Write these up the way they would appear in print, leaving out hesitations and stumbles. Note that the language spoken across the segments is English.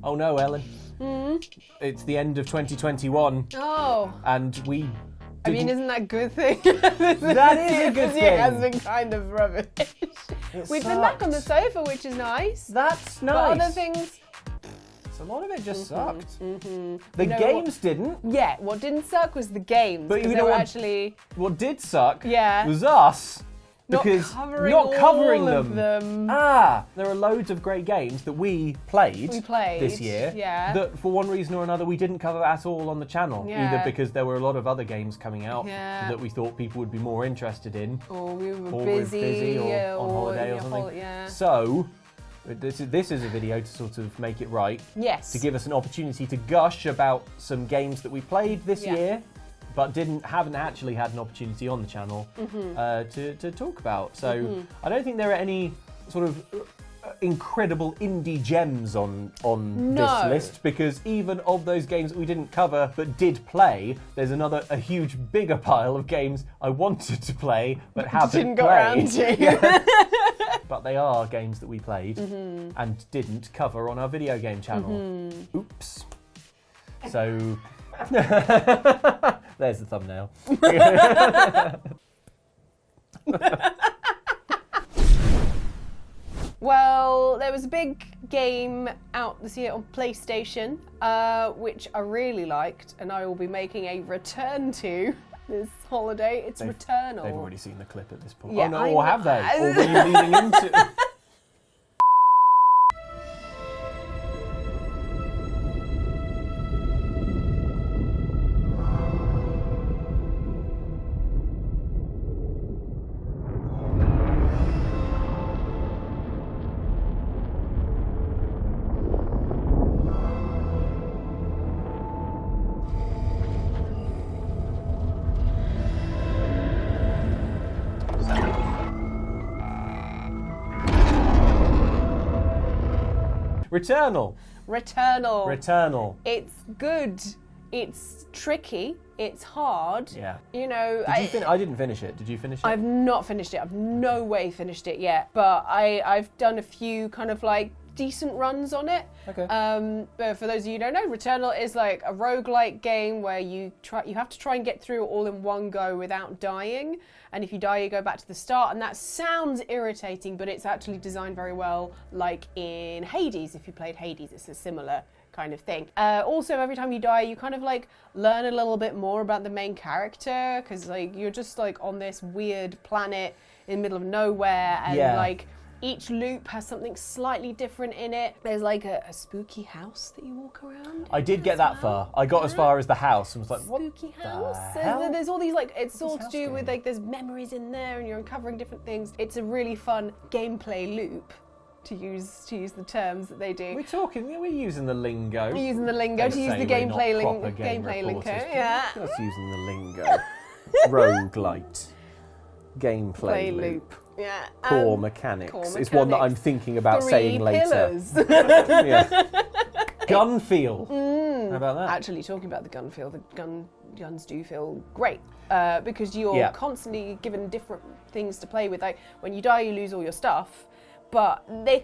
Oh no, Ellen. It's the end of 2021. Oh. And we I mean, isn't that a good thing? That is a good thing. It has been kind of rubbish. We've been back on the sofa, which is nice. That's nice. But other things... So a lot of it just sucked. The games didn't. Yeah, what didn't suck was the games. But you know what did suck was us. Because not covering them. There are loads of great games that we played this year that for one reason or another we didn't cover at all on the channel. Either because there were a lot of other games coming out that we thought people would be more interested in. Or we were busy or on holiday or something. So this is a video to sort of make it right. Yes. To give us an opportunity to gush about some games that we played this year, but haven't actually had an opportunity on the channel to talk about. So I don't think there are any sort of incredible indie gems on this list, because even of those games that we didn't cover but did play, there's a huge bigger pile of games I wanted to play but haven't got around to. But they are games that we played and didn't cover on our video game channel. Oops. So there's the thumbnail. Well, there was a big game out this year on PlayStation, which I really liked, and I will be making a return to this holiday. It's Returnal. They've already seen the clip at this point. Yeah, oh no, or have they? Or were you leading into... Returnal. It's good. It's tricky. It's hard. Yeah. You know. I didn't finish it. Did you finish it? I've not finished it. I've no way finished it yet. But I've done a few kind of like decent runs on it. Okay. But for those of you who don't know, Returnal is like a roguelike game where you have to try and get through it all in one go without dying. And if you die, you go back to the start. And that sounds irritating, but it's actually designed very well, like in Hades. If you played Hades, it's a similar kind of thing. Also, every time you die, you kind of like learn a little bit more about the main character, because like you're just like on this weird planet in the middle of nowhere, and like each loop has something slightly different in it. There's like a spooky house that you walk around. I did get that far. I got as far as the house and was like, what spooky house? the hell? There's all these like, it's all to do with like there's memories in there and you're uncovering different things. It's a really fun gameplay loop, to use the terms that they do. We're using the lingo. We're using the lingo to use the gameplay lingo. Yeah. Just using the lingo. Roguelite. Gameplay loop. Yeah. Core mechanics. It's one that I'm thinking about saying later. Yeah. Gun feel. How about that? Actually, talking about the gun feel, the guns do feel great because you're constantly given different things to play with. Like when you die, you lose all your stuff, but they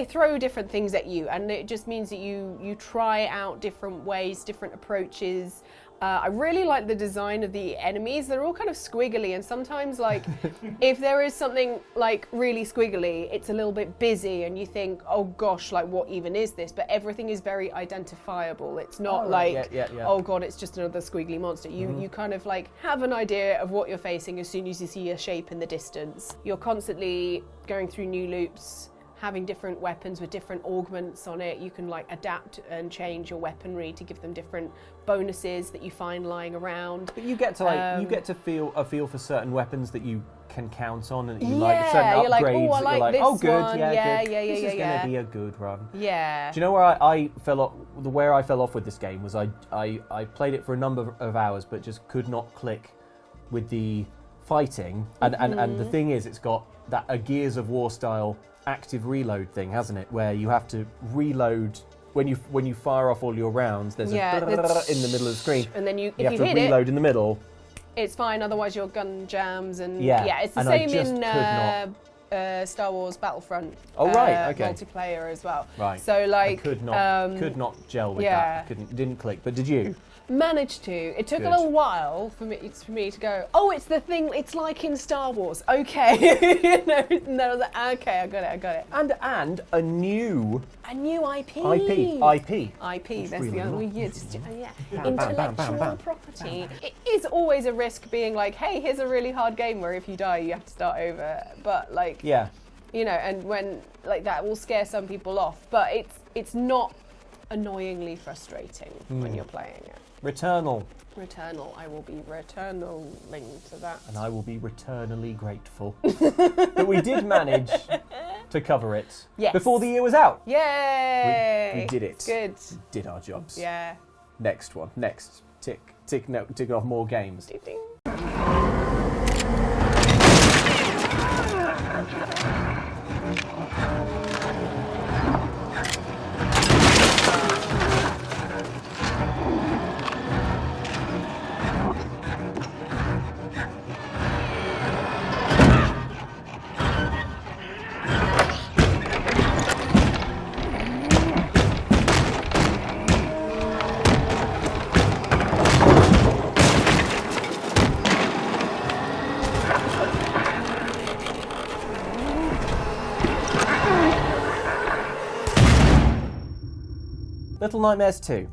throw different things at you, and it just means that you try out different ways, different approaches. I really like the design of the enemies. They're all kind of squiggly, and sometimes like if there is something like really squiggly, it's a little bit busy and you think, oh gosh, like what even is this? But everything is very identifiable. It's not oh god, it's just another squiggly monster. You kind of like have an idea of what you're facing as soon as you see a shape in the distance. You're constantly going through new loops, having different weapons with different augments on it. You can like adapt and change your weaponry to give them different bonuses that you find lying around. But you get to feel a feel for certain weapons that you can count on, and you like certain upgrades. You're like, oh, I like this oh, good, one. good. This is going to be a good run. Yeah. Do you know where I fell off? Where I fell off with this game was I played it for a number of hours, but just could not click with the fighting. And the thing is, it's got that a Gears of War style active reload thing, hasn't it? Where you have to reload when you fire off all your rounds. There's a in the middle of the screen, and then if you have to reload in the middle. It's fine. Otherwise, your gun jams, and it's the same in Star Wars Battlefront multiplayer as well. Right. So like I could not gel with that. Didn't click. But did you? Managed to. It took a little while for me to go, oh, it's the thing, it's like in Star Wars. Okay. And then I was like, okay, I got it. And a new IP. IP. That's really the other bam, intellectual bam. property. It is always a risk being like, hey, here's a really hard game where if you die you have to start over. But like and when like that will scare some people off. But it's not annoyingly frustrating when you're playing it. Returnal. I will be returnaling to that. And I will be returnally grateful that we did manage to cover it before the year was out. Yay! We did it. Good. We did our jobs. Yeah. Next one. Next. Tick off more games. Ding, ding. Little Nightmares 2.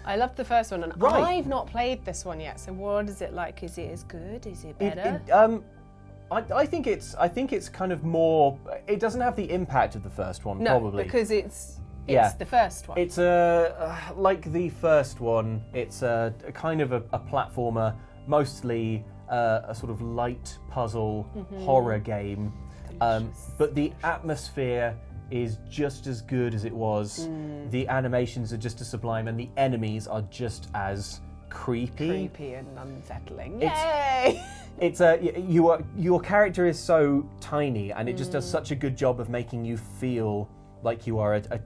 I loved the first one, and Right. I've not played this one yet. So what is it like? Is it as good? Is it better? I think it's kind of more. It doesn't have the impact of the first one, probably. Because it's the first one. It's like the first one. It's a kind of a platformer, mostly a sort of light puzzle horror game. But the atmosphere is just as good as it was. The animations are just as sublime, and the enemies are just as creepy and unsettling. Yay! Your character is so tiny, and it just does such a good job of making you feel like you are a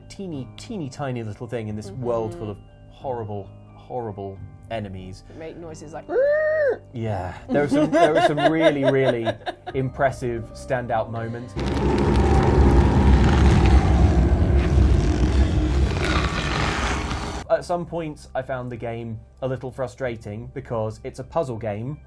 teeny tiny little thing in this world full of horrible enemies. Make noises like. Yeah, there are some really impressive standout moments. At some points, I found the game a little frustrating because it's a puzzle game,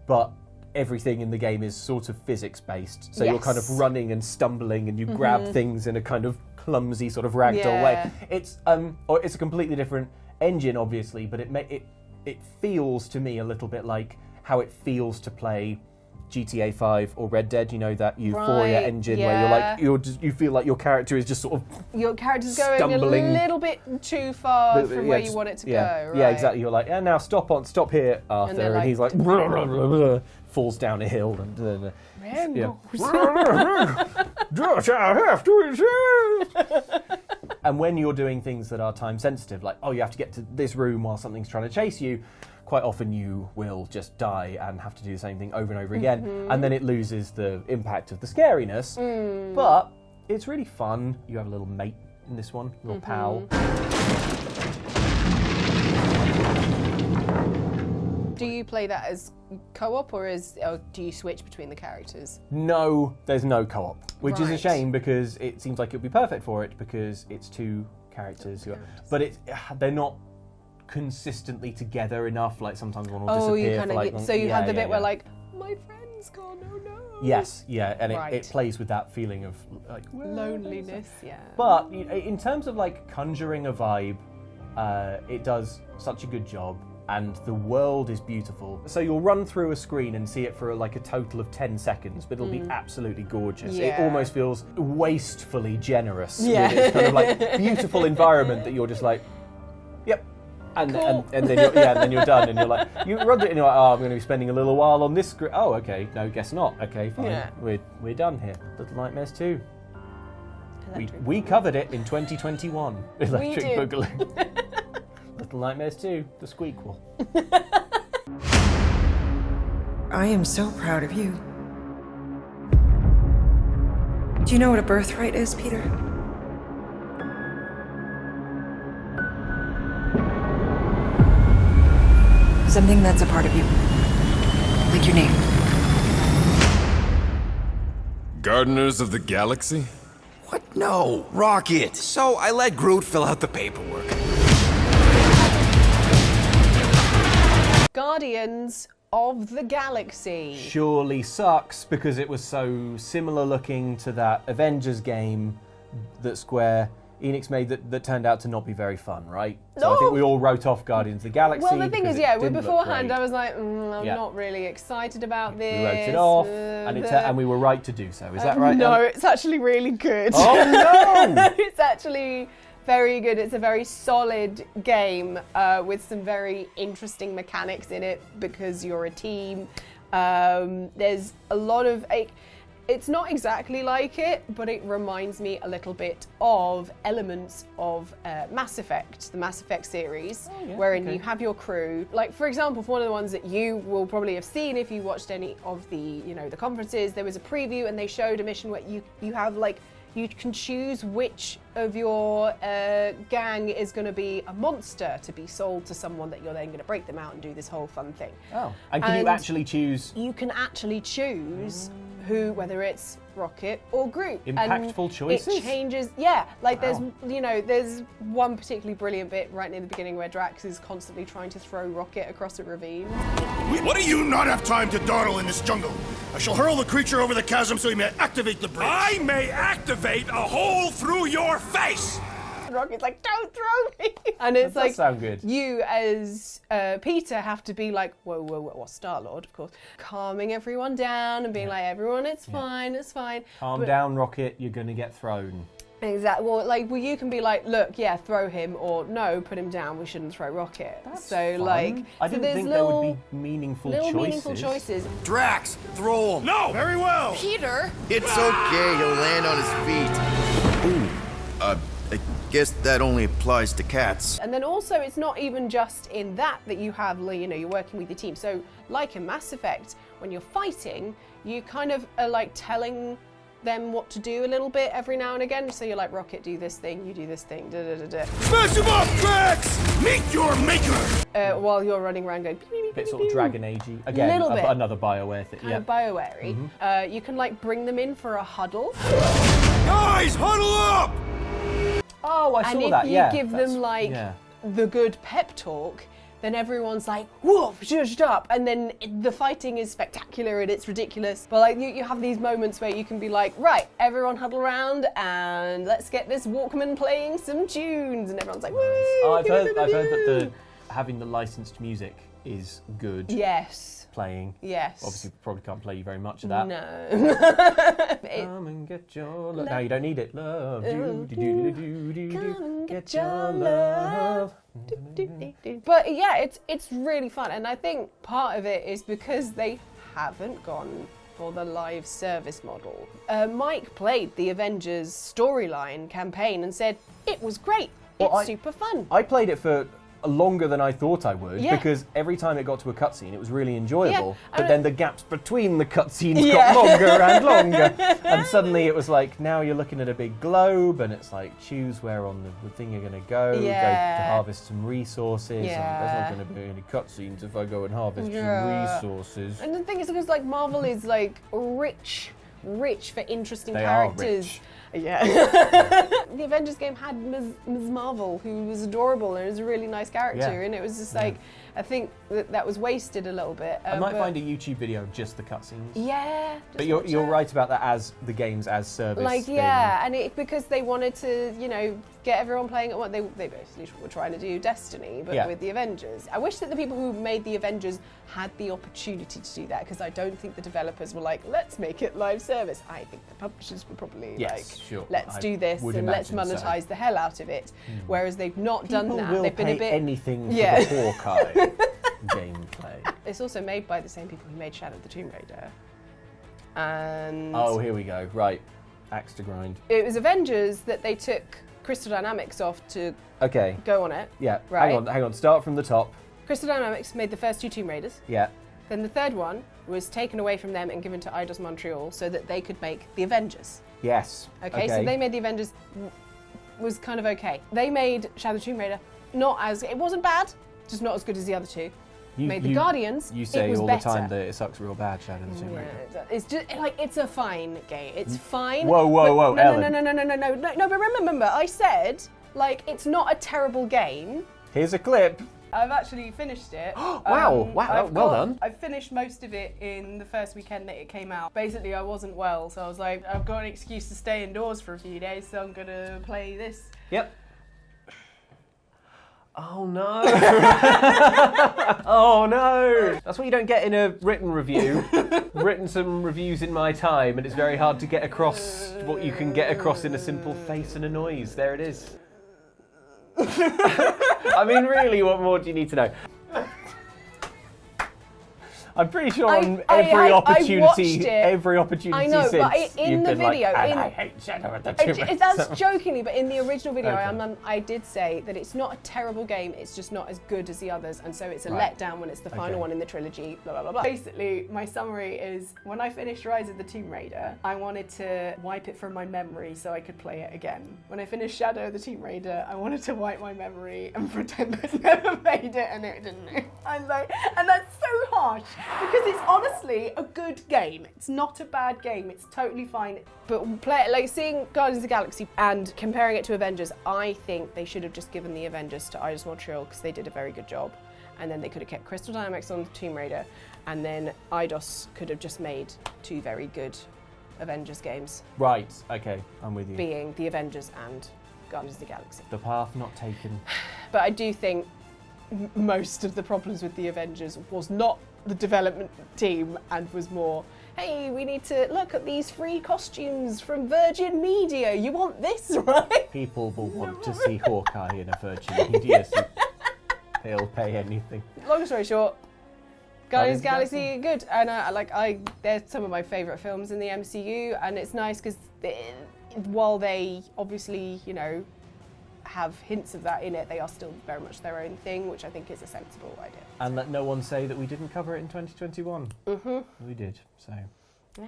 but everything in the game is sort of physics-based. So you're kind of running and stumbling, and you grab things in a kind of clumsy sort of ragdoll way. It's a completely different engine, obviously, but it feels to me a little bit like how it feels to play GTA 5 or Red Dead, you know, that Euphoria engine where you feel like your character is just sort of your character's going stumbling. A little bit too far from where you want it to go. Right? Yeah, exactly. You're like, now stop here, Arthur, and he's like falls down a hill and and when you're doing things that are time sensitive, like you have to get to this room while something's trying to chase you, quite often you will just die and have to do the same thing over and over again, and then it loses the impact of the scariness. But it's really fun. You have a little mate in this one, little pal. Do you play that as co-op, or do you switch between the characters? No, there's no co-op, which is a shame because it seems like it would be perfect for it because it's two characters. But they're not consistently together enough. Like sometimes one will disappear. So you have the bit where like my friend's gone. Oh no. Yes, and it plays with that feeling of like loneliness. Yeah. But in terms of like conjuring a vibe, it does such a good job. And the world is beautiful. So you'll run through a screen and see it for like a total of 10 seconds, but it'll be absolutely gorgeous. Yeah. It almost feels wastefully generous. Yeah. Really. It's kind of like beautiful environment that you're just like, yep. And, cool. and then you're done, and you're like, you run it and you're like, I'm going to be spending a little while on this screen. Oh, okay, no, guess not. Okay, fine, we're done here. Little Nightmares 2. We covered it in 2021. Electric Boogaloo. Little Nightmares 2, the squeakquel. I am so proud of you. Do you know what a birthright is, Peter? Something that's a part of you. Like your name. Gardeners of the Galaxy? What? No, Rocket. So I let Groot fill out the paperwork. Guardians of the Galaxy. Surely sucks because it was so similar looking to that Avengers game that Square Enix made that turned out to not be very fun, right? So I think we all wrote off Guardians of the Galaxy. Well, the thing is, beforehand I was like, I'm Yeah. not really excited about this. We wrote it off, and we were right to do so. Is that right? No, it's actually really good. Oh no! It's actually very good. It's a very solid game with some very interesting mechanics in it because you're a team. There's a lot of... It's not exactly like it, but it reminds me a little bit of elements of Mass Effect, the Mass Effect series, wherein you have your crew. Like, for example, for one of the ones that you will probably have seen if you watched any of the, the conferences, there was a preview and they showed a mission where you have, like, you can choose which of your gang is going to be a monster to be sold to someone that you're then going to break them out and do this whole fun thing. Oh, and can you actually choose? You can actually choose whether it's Rocket or Groot. Impactful choices? It changes, like there's one particularly brilliant bit right near the beginning where Drax is constantly trying to throw Rocket across a ravine. What do you not have time to dawdle in this jungle? I shall hurl the creature over the chasm so he may activate the bridge. I may activate a hole through your face! Rocket's like, don't throw me! And it's That does sound good. You as Peter have to be like, whoa, Star-Lord, of course, calming everyone down and being like, everyone, it's fine, it's fine. Calm down, Rocket, you're going to get thrown. Exactly. Well, you can be like, look, throw him, or no, put him down. We shouldn't throw Rocket. That's fun. I didn't think there would be meaningful choices. Drax, throw him. No! Very well! Peter! It's okay, he'll land on his feet. Ooh, I guess that only applies to cats. And then also, it's not even just in that you have, you're working with your team. So, like in Mass Effect, when you're fighting, you kind of are like telling them what to do a little bit every now and again. So you're like, Rocket, do this thing, you do this thing, Smash him up, Drax! Meet your maker! while you're running around going, Bit sort of Dragon Age-y. Again, Little bit. another BioWare thing. kind of BioWare-y. You can like bring them in for a huddle. Guys, huddle up! Oh, I And saw if that, you give them like the good pep talk, then everyone's like, whoa, zhuzhed up. And then the fighting is spectacular and it's ridiculous. But like you have these moments where you can be like, right, everyone huddle around and let's get this Walkman playing some tunes. And everyone's like, woo! I've heard that having the licensed music is good. Yes. Playing. Yes. Obviously, probably can't play you very much of that. No. Come and get your love. No, you don't need it. Love. Come and Get your love. But yeah, it's really fun, and I think part of it is because they haven't gone for the live service model. Mike played the Avengers storyline campaign and said it was great. It's super fun. I played it for longer than I thought I would because every time it got to a cutscene it was really enjoyable, but then the gaps between the cutscenes got longer and longer, and suddenly it was like, now you're looking at a big globe and it's like, choose where on the thing you're going to go to harvest some resources, and there's not going to be any cutscenes if I go and harvest some resources. And the thing is, because like Marvel is like rich for interesting They characters. are rich. Yeah. The Avengers game had Ms. Marvel, who was adorable and was a really nice character, and it was just like, I think that was wasted a little bit. I might find a YouTube video of just the cutscenes. Yeah. But you're right about that as the games as service. Like, thing. and because they wanted to, get everyone playing at what they basically were trying to do Destiny, but with the Avengers. I wish that the people who made the Avengers had the opportunity to do that, because I don't think the developers were like, let's make it live service. I think the publishers were probably let's do this and let's monetize the hell out of it. Whereas they've not done that. Will They've been a bit anything for the Hawkeye gameplay. It's also made by the same people who made Shadow of the Tomb Raider. And oh, here we go. Right, axe to grind. it was Avengers that they took Crystal Dynamics off to go on it. Yeah. Right. Hang on. Start from the top. Crystal Dynamics made the first two Tomb Raiders. Yeah. Then the third one was taken away from them and given to Eidos Montreal so that they could make the Avengers. Yes. Okay, so they made the Avengers, was kind of okay. They made Shadow of the Tomb Raider it wasn't bad, just not as good as the other two. made the Guardians, You say it was all better. the time that it sucks real bad, Shadow of the Tomb Raider. Yeah, it's just like it's a fine game. It's fine. Whoa, No, Ellen. no. But remember, I said like it's not a terrible game. Here's a clip. I've actually finished it. Wow, well done. I finished most of it in the first weekend that it came out. Basically, I wasn't well, so I was like, I've got an excuse to stay indoors for a few days, so I'm gonna play this. Yep. Oh no. Oh no. That's what you don't get in a written review. Written some reviews in my time, and it's very hard to get across what you can get across in a simple face and a noise. There it is. I mean, really, what more do you need to know? I'm pretty sure on every opportunity I know, since, but in you've the been video, like, and I hate Shadow of the Tomb Raider. That's jokingly, but in the original video, Okay. I did say that it's not a terrible game. It's just not as good as the others, and so it's a Right. letdown when it's the final Okay. one in the trilogy. Blah blah blah blah. Basically, my summary is when I finished Rise of the Tomb Raider, I wanted to wipe it from my memory so I could play it again. When I finished Shadow of the Tomb Raider, I wanted to wipe my memory and pretend I'd never made it, and it didn't. I'm like, and that's so harsh because it's honestly a good game. It's not a bad game. It's totally fine. But seeing Guardians of the Galaxy and comparing it to Avengers, I think they should have just given the Avengers to Eidos Montreal because they did a very good job. And then they could have kept Crystal Dynamics on Tomb Raider, and then Eidos could have just made two very good Avengers games, Right, okay, I'm with you. being the Avengers and Guardians of the Galaxy. The path not taken. But I do think most of the problems with the Avengers was not the development team and was more, hey, we need to look at these free costumes from Virgin Media. You want this, right? People will want to see Hawkeye in a Virgin Media suit. They'll pay anything. Long story short, Guardians of the Guardians Galaxy, good. And they're some of my favourite films in the MCU, and it's nice because while they obviously, have hints of that in it, they are still very much their own thing, which I think is a sensible idea. And let no one say that we didn't cover it in 2021. We did, so. Yeah.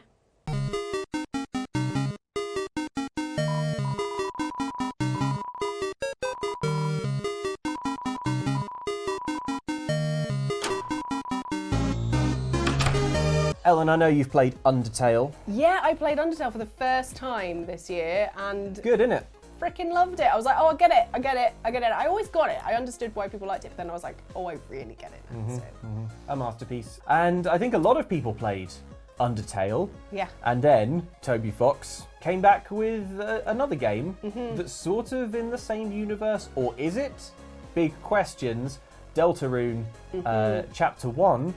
Ellen, I know you've played Undertale. Yeah, I played Undertale for the first time this year, and Good, innit? freaking loved it. I was like, oh, I get it. I always got it. I understood why people liked it, but then I was like, oh, I really get it now. So, A masterpiece. And I think a lot of people played Undertale. yeah. And then Toby Fox came back with another game that's sort of in the same universe, or is it? Big questions. Deltarune Chapter 1.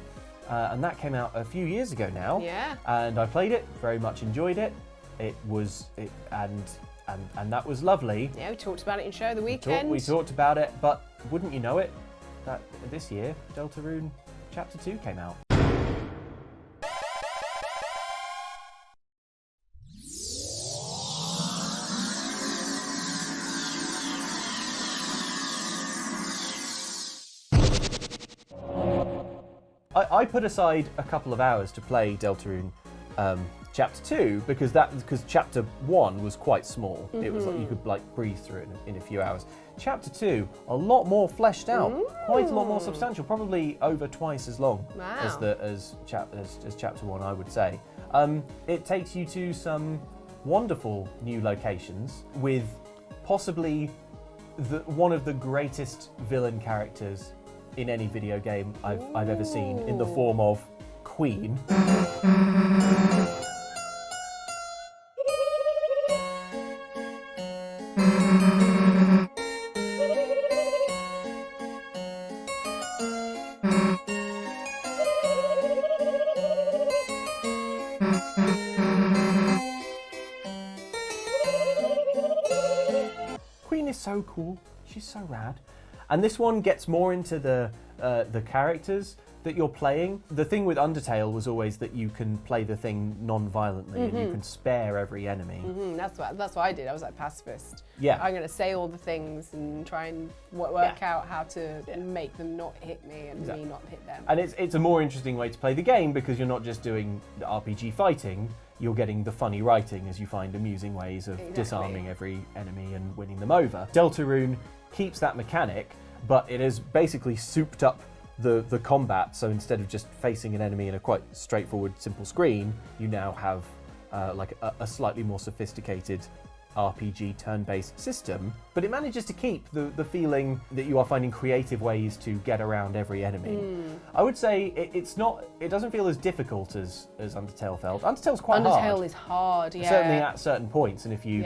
And that came out a few years ago now. Yeah. And I played it, very much enjoyed it. And that was lovely. Yeah, we talked about it in Show the Weekend. We talked about it, but wouldn't you know it, that this year, Deltarune Chapter 2 came out. I put aside a couple of hours to play Deltarune Chapter 2 because Chapter 1 was quite small. It was like you could breathe through it in a few hours. Chapter 2, a lot more fleshed out, quite a lot more substantial, probably over twice as long as Chapter 1, I would say. It takes you to some wonderful new locations with possibly one of the greatest villain characters in any video game I've ever seen, in the form of Queen. Queen is so cool. She's so rad. And this one gets more into the characters that you're playing. The thing with Undertale was always that you can play the thing non-violently and you can spare every enemy. That's what I did. I was like pacifist. Yeah. I'm going to say all the things and try and work out how to make them not hit me and me not hit them. And it's a more interesting way to play the game because you're not just doing the RPG fighting, you're getting the funny writing as you find amusing ways of disarming every enemy and winning them over. Deltarune keeps that mechanic, but it has basically souped up the combat. So instead of just facing an enemy in a quite straightforward, simple screen, you now have like a slightly more sophisticated RPG turn-based system, but it manages to keep the feeling that you are finding creative ways to get around every enemy. I would say it doesn't feel as difficult as Undertale felt. Undertale's quite hard. Undertale is hard, yeah. Certainly at certain points, and if you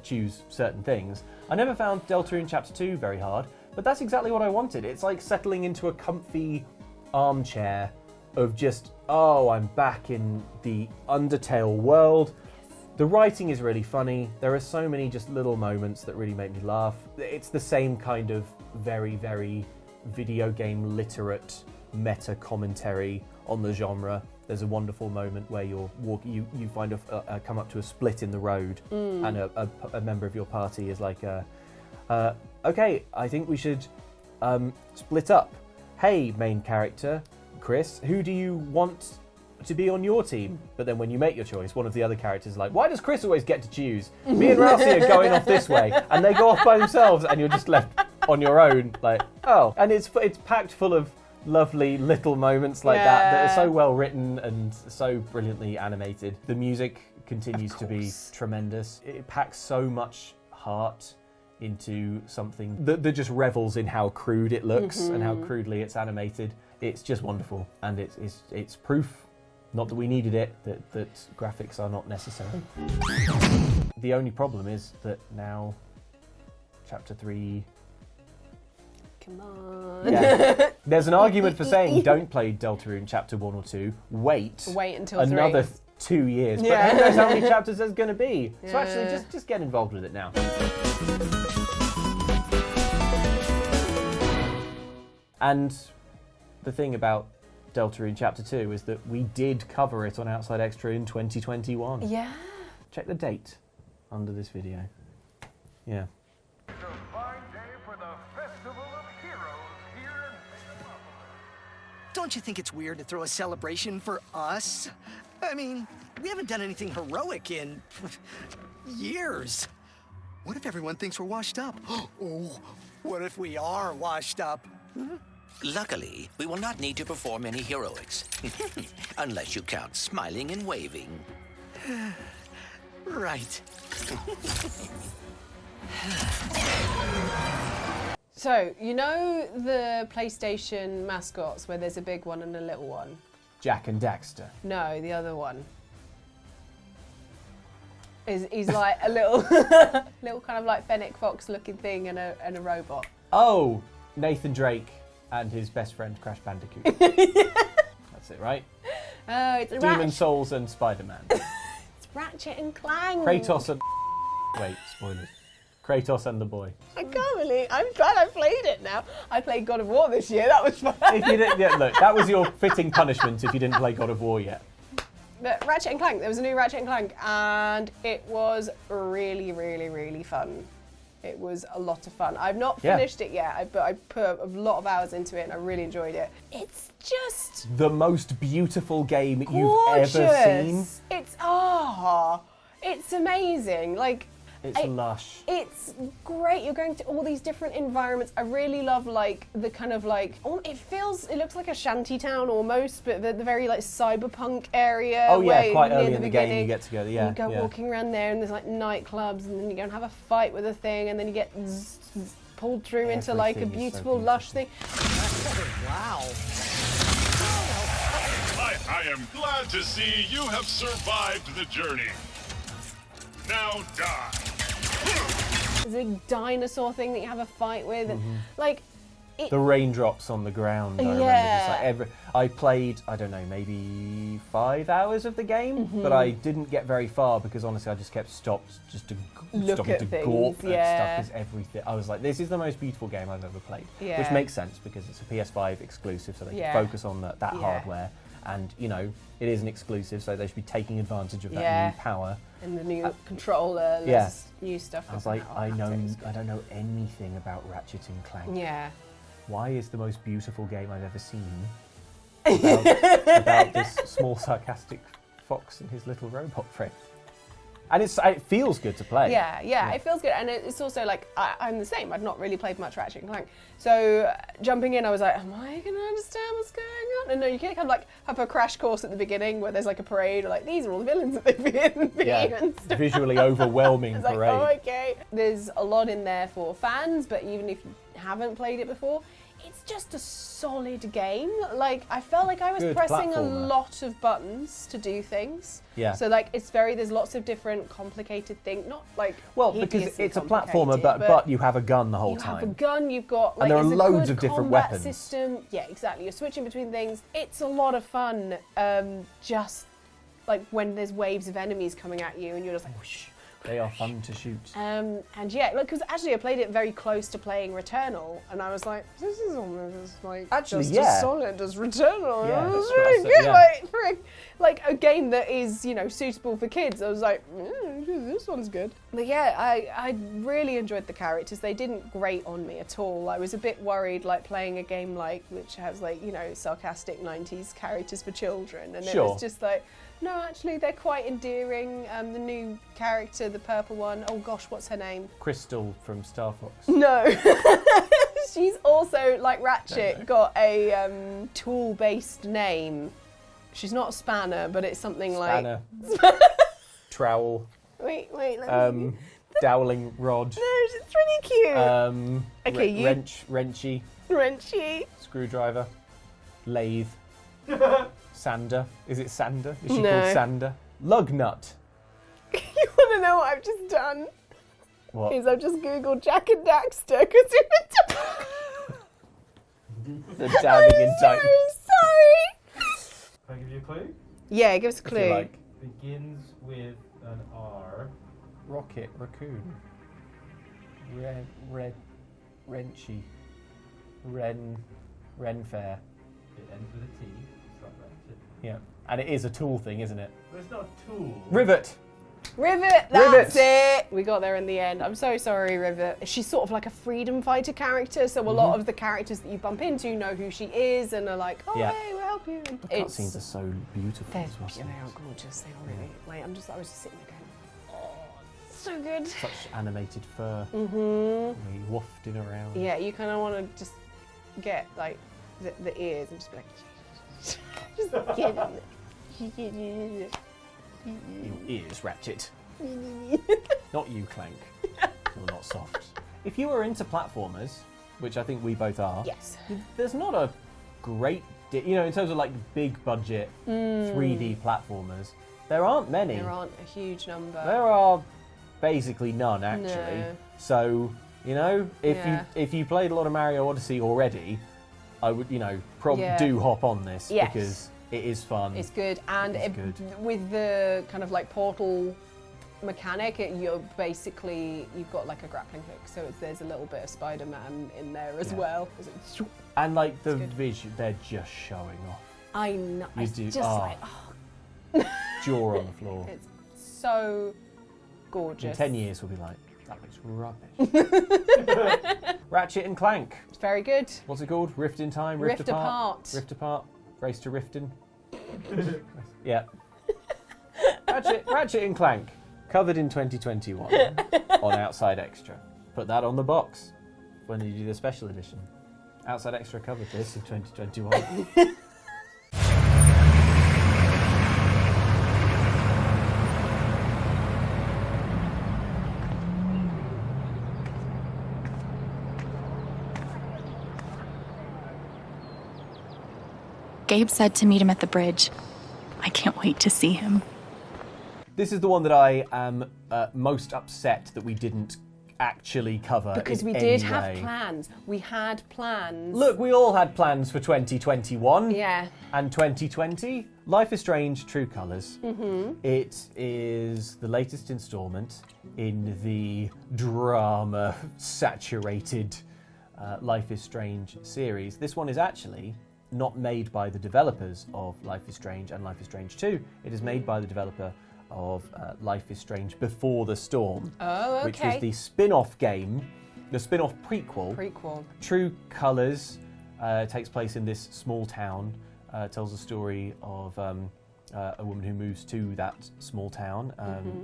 choose certain things. I never found Deltarune Chapter 2 very hard, but that's exactly what I wanted. It's like settling into a comfy armchair of just, oh, I'm back in the Undertale world. The writing is really funny. There are so many just little moments that really make me laugh. It's the same kind of very, very video game literate meta commentary on the genre. There's a wonderful moment where you find come up to a split in the road, and a member of your party is like, okay, I think we should split up. Hey, main character, Chris, who do you want to be on your team? But then when you make your choice, one of the other characters is like, why does Chris always get to choose? Me and Rousey are going off this way, and they go off by themselves, and you're just left on your own, like, oh. And it's packed full of lovely little moments like that are so well written and so brilliantly animated. The music continues to be tremendous. It packs so much heart into something that just revels in how crude it looks and how crudely it's animated. It's just wonderful, and it's proof, not that we needed it, that graphics are not necessary. The only problem is that now Chapter 3... Come on. Yeah. There's an argument for saying don't play Deltarune Chapter 1 or 2, wait until another 3. 2 years, but who knows how many chapters there's going to be. So actually just get involved with it now. And the thing about Deltarune Chapter 2 is that we did cover it on Outside Xtra in 2021. Yeah. Check the date under this video. Yeah. It's a fine day for the Festival of Heroes here in Megalopolis. Don't you think it's weird to throw a celebration for us? I mean, we haven't done anything heroic in years. What if everyone thinks we're washed up? Oh, what if we are washed up? Luckily, we will not need to perform any heroics. Unless you count smiling and waving. Right. So, you know the PlayStation mascots where there's a big one and a little one? Jack and Daxter. No, the other one. He's like a little kind of like Fennec Fox looking thing and a robot. Oh, Nathan Drake and his best friend Crash Bandicoot. That's it, right? Oh, it's a Demon Souls and Spider-Man. It's Ratchet and Clank. Kratos and... Wait, spoilers. Kratos and the boy. I can't believe... I'm glad I played it now. I played God of War this year. That was fun. If you didn't, look, that was your fitting punishment if you didn't play God of War yet. But Ratchet and Clank, there was a new Ratchet and Clank, and it was really, really, really fun. It was a lot of fun. I've not finished it yet, but I put a lot of hours into it, and I really enjoyed it. It's just... the most beautiful game gorgeous. You've ever seen. It's amazing. Like... It's lush. It's great. You're going to all these different environments. I really love like the kind of like it looks like a shanty town almost, but the very like cyberpunk area. Oh yeah, quite near early the in the beginning, game you get together. Yeah, you go walking around there, and there's like nightclubs, and then you go and have a fight with a thing, and then you get pulled through into like a beautiful, lush thing. Wow. I am glad to see you have survived the journey. Now die. There's a big dinosaur thing that you have a fight with, and like the raindrops on the ground. I remember just like I played, I don't know, maybe 5 hours of the game, but I didn't get very far because honestly I just kept stopping to gawk at stuff because everything. I was like, this is the most beautiful game I've ever played, which makes sense because it's a PS5 exclusive, so they can focus on that hardware, and you know it is an exclusive, so they should be taking advantage of that new power. And the new controller, new stuff. I was like, I don't know anything about Ratchet and Clank. Yeah. Why is the most beautiful game I've ever seen about this small sarcastic fox and his little robot friend? And it feels good to play. Yeah, it feels good. And it's also like, I'm the same. I'd not really played much Ratchet and Clank. So jumping in, I was like, am I going to understand what's going on? And no, you can't kind of like have a crash course at the beginning where there's like a parade or like, these are all the villains that they've been. Yeah, visually overwhelming parade. Like, oh, okay. There's a lot in there for fans, but even if you haven't played it before, it's just a solid game. Like, I felt like I was pressing a lot of buttons to do things. Yeah. So like, there's lots of different complicated things. Not like because it's a platformer, but you have a gun the whole time. You have a gun. You've got like, and there are there's a loads good of different combat weapons. System. Yeah, exactly. You're switching between things. It's a lot of fun. Just like when there's waves of enemies coming at you, and you're just like, whoosh. They are fun to shoot. And yeah, because actually I played it very close to playing Returnal, and I was like, this is almost like just as solid as Returnal. Yeah, it was that's really what I good. said, Like for like a game that is, you know, suitable for kids. I was like, this one's good. But yeah, I really enjoyed the characters. They didn't grate on me at all. I was a bit worried, like playing a game like which has like, you know, sarcastic 90s characters for children, and it was just like. No, actually, they're quite endearing. The new character, the purple one, oh gosh, what's her name? Crystal from Star Fox. No. She's also, like Ratchet, got a tool-based name. She's not a spanner, but it's something Spanner. like... Trowel. Wait, let me... Dowling rod. No, it's really cute. Okay, Wrenchy. Wrenchy. Screwdriver. Lathe. Sander. Is it Sander? Is she called Sander? Lug nut. You want to know what I've just done? What? Is I've just Googled Jack and Daxter because the dabbing in time. Sorry. Can I give you a clue? Yeah, give us a clue. Like. Begins with an R. Rocket, raccoon. Wrenchy. Renfair. It ends with a T. It's like Ratchet. Yeah. And it is a tool thing, isn't it? But it's not a tool. Rivet. That's it. We got there in the end. I'm so sorry, Rivet. She's sort of like a freedom fighter character, so a lot of the characters that you bump into know who she is and are like, oh, hey, we'll help you. The cutscenes are so beautiful They as well. are gorgeous. They are really. Like, I was just sitting there going, oh, so good. Such animated fur. Really wafting around. Yeah, you kind of want to just get like the ears and just be like, just get it. Your ears, Ratchet. Not you, Clank. You're not soft. If you are into platformers, which I think we both are, yes, there's not a great, in terms of like big budget 3D platformers, there aren't many. There aren't a huge number. There are basically none, actually. No. So, if you played a lot of Mario Odyssey already, I would, do hop on this because it is fun. It's good, and with the kind of like portal mechanic, you've got like a grappling hook, so there's a little bit of Spider-Man in there as well. And like the vision, they're just showing off. I know. It's just jaw on the floor. It's so gorgeous. In 10 years, we'll be like, that looks rubbish. Ratchet and Clank. It's very good. What's it called? Rift in Time? Rift Apart. Rift Apart. Race to Riften. Yeah. Ratchet and Clank. Covered in 2021 on Outside Xtra. Put that on the box when you do the special edition. Outside Xtra covered this in 2021. Gabe said to meet him at the bridge. I can't wait to see him. This is the one that I am most upset that we didn't actually cover. Because we did have plans. We had plans. Look, we all had plans for 2021. Yeah. And 2020. Life is Strange: True Colors. It is the latest installment in the drama-saturated Life is Strange series. This one is actually not made by the developers of Life is Strange and Life is Strange 2. It is made by the developer of Life is Strange Before the Storm, which was the spin-off game, the spin-off prequel. True Colors takes place in this small town, tells the story of a woman who moves to that small town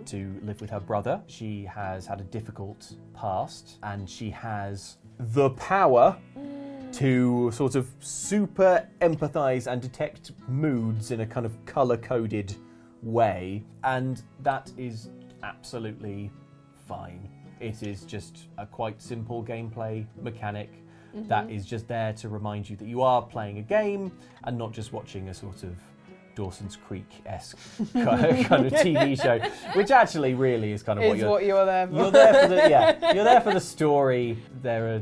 to live with her brother. She has had a difficult past, and she has the power to sort of super empathize and detect moods in a kind of color-coded way, and that is absolutely fine. It is just a quite simple gameplay mechanic that is just there to remind you that you are playing a game and not just watching a sort of Dawson's Creek-esque kind of TV show, which actually really is kind of what you're there for. You're there for the story. There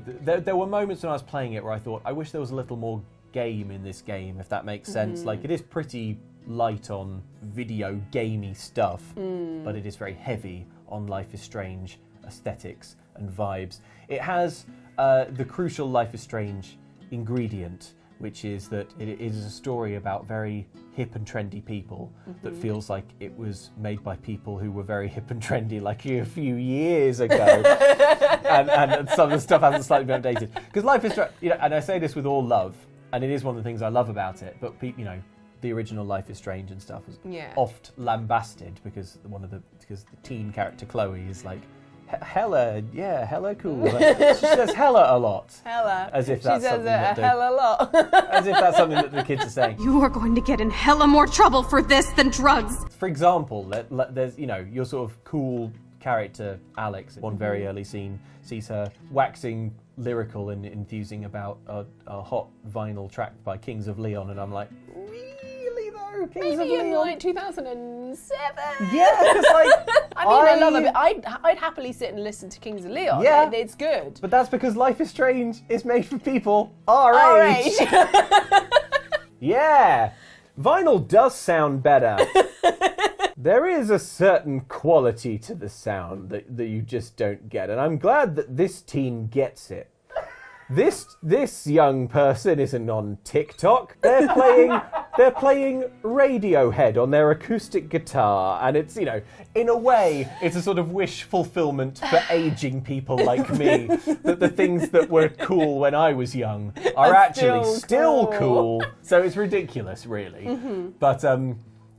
were moments when I was playing it where I thought, I wish there was a little more game in this game, if that makes sense. Like, it is pretty light on video gamey stuff, but it is very heavy on Life is Strange aesthetics and vibes. It has the crucial Life is Strange ingredient, which is that it is a story about very hip and trendy people that feels like it was made by people who were very hip and trendy like a few years ago. and some of the stuff hasn't slightly been updated. Because Life is Strange, and I say this with all love, and it is one of the things I love about it, but the original Life is Strange and stuff was oft lambasted because the teen character Chloe is like, hella cool. She says hella a lot. Hella. As if that's something that hella lot. as if that's something that the kids are saying. You are going to get in hella more trouble for this than drugs. For example, there's your sort of cool character Alex. One very early scene sees her waxing lyrical and enthusing about a hot vinyl track by Kings of Leon, and I'm like, really though? Kings Maybe of in Leon? like 2007. Yeah, it's like I love it. I'd happily sit and listen to Kings of Leon. Yeah. It's good. But that's because Life is Strange is made for people our age. Yeah, vinyl does sound better. There is a certain quality to the sound that you just don't get, and I'm glad that this teen gets it. This young person isn't on TikTok. They're playing Radiohead on their acoustic guitar, and it's in a way it's a sort of wish fulfillment for aging people like me that the things that were cool when I was young are actually still cool. So it's ridiculous, really. But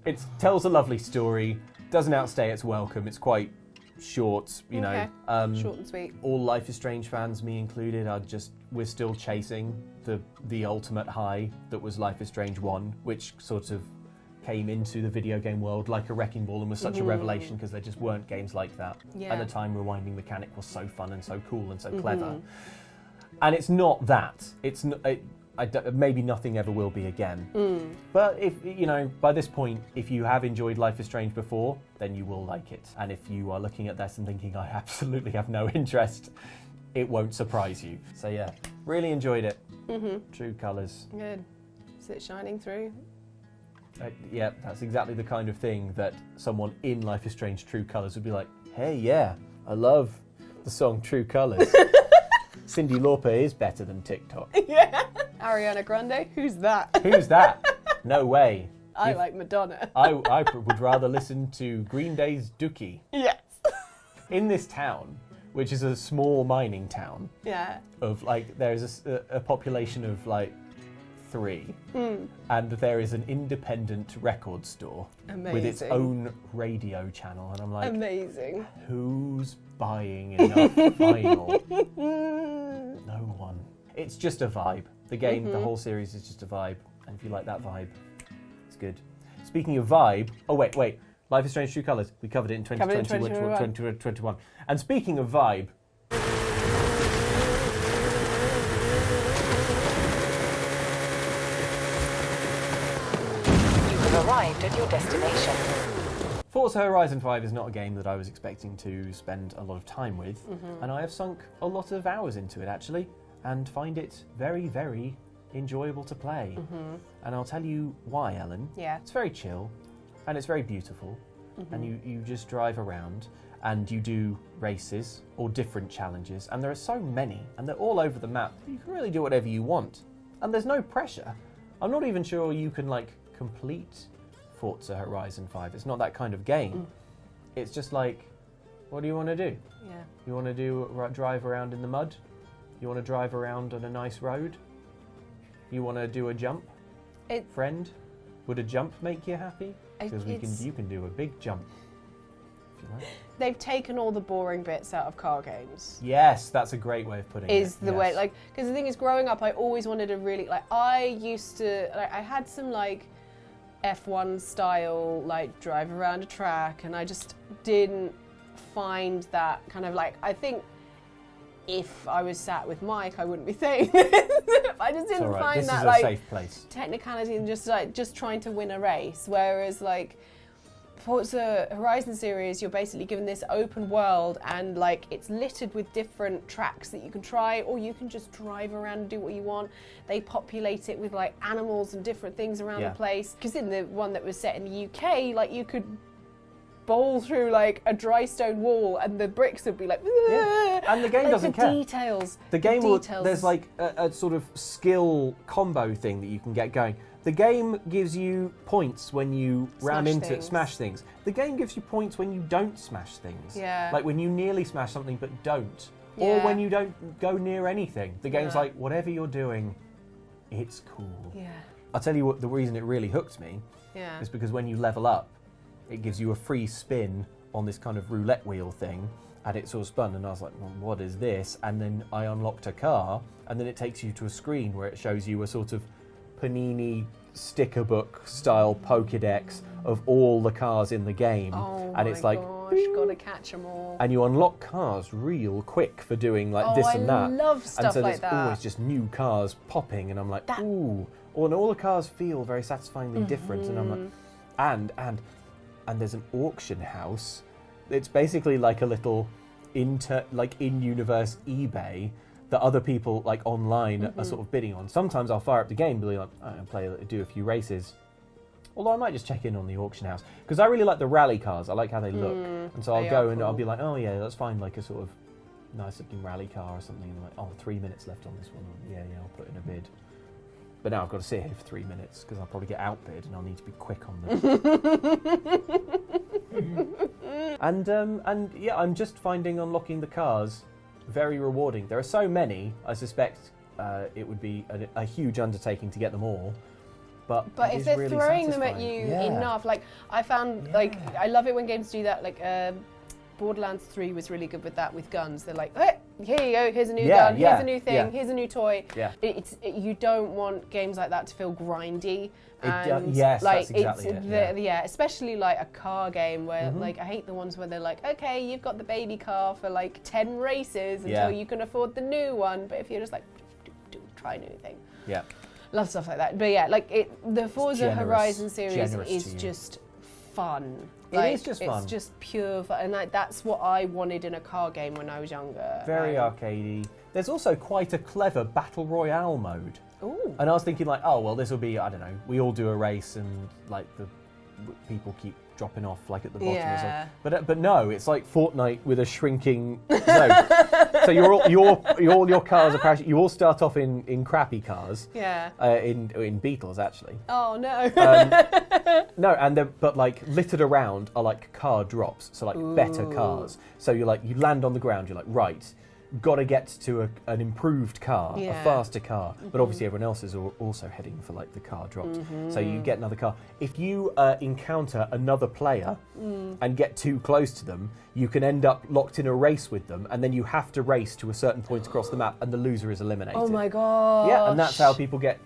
it tells a lovely story. Doesn't outstay its welcome. It's quite short, short and sweet. All Life is Strange fans, me included, we're still chasing the ultimate high that was Life is Strange 1, which sort of came into the video game world like a wrecking ball and was such a revelation because there just weren't games like that. At the time, rewinding mechanic was so fun and so cool and so clever. And it's not that. It's not. Maybe nothing ever will be again. But if by this point, if you have enjoyed Life is Strange before, then you will like it. And if you are looking at this and thinking, I absolutely have no interest, it won't surprise you. So yeah, really enjoyed it. True colours. Good. Is it shining through? Yeah, that's exactly the kind of thing that someone in Life is Strange True Colours would be like, hey, yeah, I love the song True Colours. Cyndi Lauper is better than TikTok. Yeah. Ariana Grande? Who's that? Who's that? No way. I like Madonna. I would rather listen to Green Day's Dookie. Yes. In this town, which is a small mining town, of there's a population of 3, and there is an independent record store with its own radio channel, and I'm like, amazing. Who's buying enough vinyl? No one. It's just a vibe. The game, the whole series is just a vibe, and if you like that vibe, it's good. Speaking of vibe, wait. Life is Strange True Colours. We covered it in 2021. And speaking of vibe, you have arrived at your destination. Forza Horizon 5 is not a game that I was expecting to spend a lot of time with, and I have sunk a lot of hours into it actually, and find it very, very enjoyable to play. And I'll tell you why, Ellen. Yeah. It's very chill, and it's very beautiful, and you just drive around, and you do races or different challenges, and there are so many, and they're all over the map. You can really do whatever you want, and there's no pressure. I'm not even sure you can complete Forza Horizon 5. It's not that kind of game. It's just what do you want to do? Yeah. You want to drive around in the mud? You want to drive around on a nice road? You want to do a jump? Friend? Would a jump make you happy? Because you can do a big jump. If you like. They've taken all the boring bits out of car games. Yes, that's a great way of putting it. Is the way, like, because the thing is, growing up, I always wanted to really, like, I used to, like, I had some, like, F1 style, like, drive around a track, and I just didn't find that kind of, like, I think if I was sat with Mike, I wouldn't be saying this. I just didn't find this that, is like, a safe place. Technicality and just trying to win a race, whereas, like, Forza Horizon series, you're basically given this open world and like it's littered with different tracks that you can try, or you can just drive around and do what you want. They populate it with like animals and different things around the place. Because in the one that was set in the UK, like you could bowl through like a dry stone wall and the bricks would be like, and the game like doesn't the care. Details. The game there's like a sort of skill combo thing that you can get going. The game gives you points when you smash things. The game gives you points when you don't smash things. Yeah. Like when you nearly smash something but don't. Or when you don't go near anything. The game's like, whatever you're doing, it's cool. Yeah. I'll tell you what, the reason it really hooked me is because when you level up, it gives you a free spin on this kind of roulette wheel thing, and it sort of spun, and I was like, well, what is this? And then I unlocked a car, and then it takes you to a screen where it shows you a sort of Panini sticker book style Pokédex of all the cars in the game, and it's like, gotta catch them all. And you unlock cars real quick for doing like this and that. I love stuff and so like there's that. always just new cars popping, and I'm like, ooh. And all the cars feel very satisfyingly different, and I'm like, and there's an auction house. It's basically like a little in-universe eBay that other people like online are sort of bidding on. Sometimes I'll fire up the game, be like, do a few races. Although I might just check in on the auction house because I really like the rally cars. I like how they look, and so I'll go and I'll be like, oh yeah, let's find like a sort of nice looking rally car or something. And like, 3 minutes left on this one. Yeah, I'll put in a bid. But now I've got to sit here for 3 minutes because I'll probably get outbid and I'll need to be quick on them. and yeah, I'm just finding unlocking the cars very rewarding. There are so many, I suspect it would be a huge undertaking to get them all. But if they're really throwing them at you enough, like I found, like I love it when games do that. Like Borderlands 3 was really good with that with guns. They're like, hey, here you go, here's a new gun, here's a new thing, here's a new toy. Yeah. You don't want games like that to feel grindy. Yes, like, that's exactly it. Especially like a car game where like I hate the ones where they're like, okay, you've got the baby car for like 10 races until you can afford the new one. But if you're just like, try a new thing. Yeah. Love stuff like that. But yeah, like the Forza Horizon series is just fun. Like, it is just fun. It's just pure fun. And that's what I wanted in a car game when I was younger. Very arcadey. There's also quite a clever battle royale mode. Ooh. And I was thinking like, oh, well, this will be, I don't know, we all do a race and like the people keep dropping off like at the bottom or something. But no, it's like Fortnite with a shrinking zone. So your cars are parachuted. You all start off in crappy cars. Yeah. In Beetles actually. Oh no. No, and but like littered around are like car drops, so like better cars. So you land on the ground. You're like, right, got to get to an improved car, a faster car. But obviously everyone else is also heading for like the car drops. So you get another car. If you encounter another player and get too close to them, you can end up locked in a race with them, and then you have to race to a certain point across the map, and the loser is eliminated. Oh my god! Yeah, and that's how people get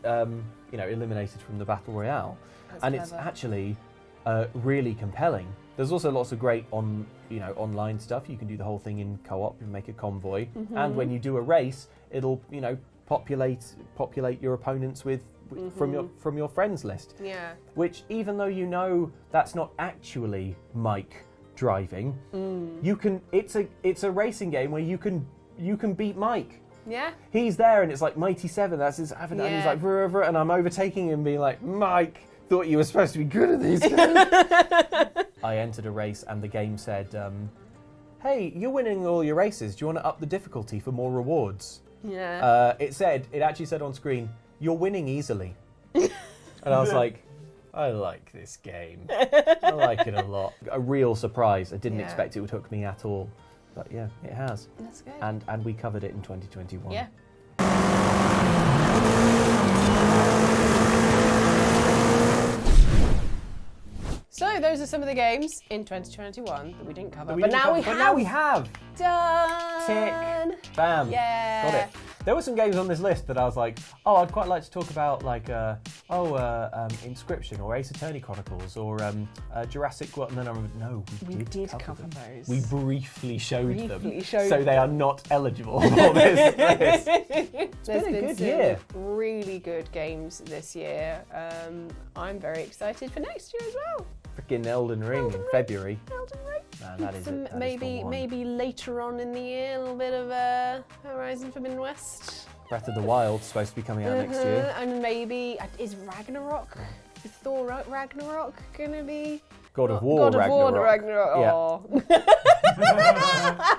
eliminated from the battle royale. That's clever. It's actually really compelling. There's also lots of great online stuff. You can do the whole thing in co-op and make a convoy. And when you do a race, it'll populate your opponents with from your friends list. Yeah. Which, even though that's not actually Mike driving, you can. It's a racing game where you can beat Mike. Yeah. He's there, and it's like Mighty 7. That's his avatar. And he's like, and I'm overtaking him, being like, Mike, thought you were supposed to be good at these games. I entered a race, and the game said, hey, you're winning all your races. Do you want to up the difficulty for more rewards? Yeah. It actually said on screen, you're winning easily. And I was like, I like this game. I like it a lot. A real surprise. I didn't expect it would hook me at all. But yeah, it has. That's good. And we covered it in 2021. Yeah. those are some of the games in 2021 that we didn't cover. But now we have. Done. Tick. Bam. Yeah. Got it. There were some games on this list that I was like, oh, I'd quite like to talk about, like, Inscription or Ace Attorney Chronicles or Jurassic World. And then I remember, no, we did cover those. We briefly showed them, so they are not eligible for this list. It's been a good year. Really good games this year. I'm very excited for next year as well. Freaking Elden Ring in February. Elden Ring. Man, that is it. Maybe later on in the year, a little bit of Horizon Forbidden West. Breath of the Wild's supposed to be coming out next year. And maybe is Ragnarok? Is Thor Ragnarok gonna be? God of War Ragnarok. Yeah. Oh.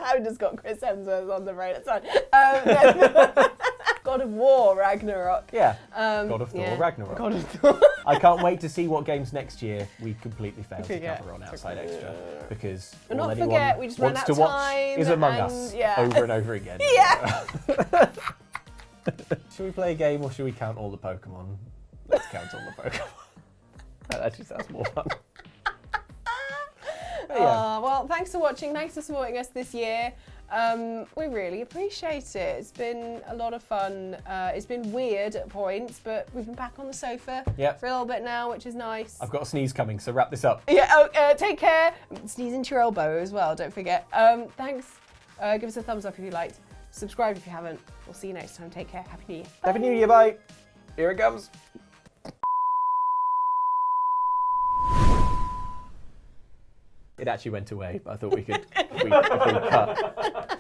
I've just got Chris Hemsworth on the brain. It's fine. God of War Ragnarok. Yeah. God of Thor Ragnarok. God of Thor. I can't wait to see what games next year we completely failed to cover on Outside Extra, because and all not anyone forget, we just ran wants out to of watch time is Among Us over and over again. Yeah. Should we play a game or should we count all the Pokemon? Let's count all the Pokemon. That actually sounds more fun. Well, thanks for watching. Thanks for supporting us this year. We really appreciate it. It's been a lot of fun. It's been weird at points, but we've been back on the sofa for a little bit now, which is nice. I've got a sneeze coming, so wrap this up. Yeah, take care. Sneeze into your elbow as well, don't forget. Thanks. Give us a thumbs up if you liked. Subscribe if you haven't. We'll see you next time. Take care. Happy New Year. Bye. Happy New Year, bye. Here it comes. It actually went away, but I thought we could, if we cut.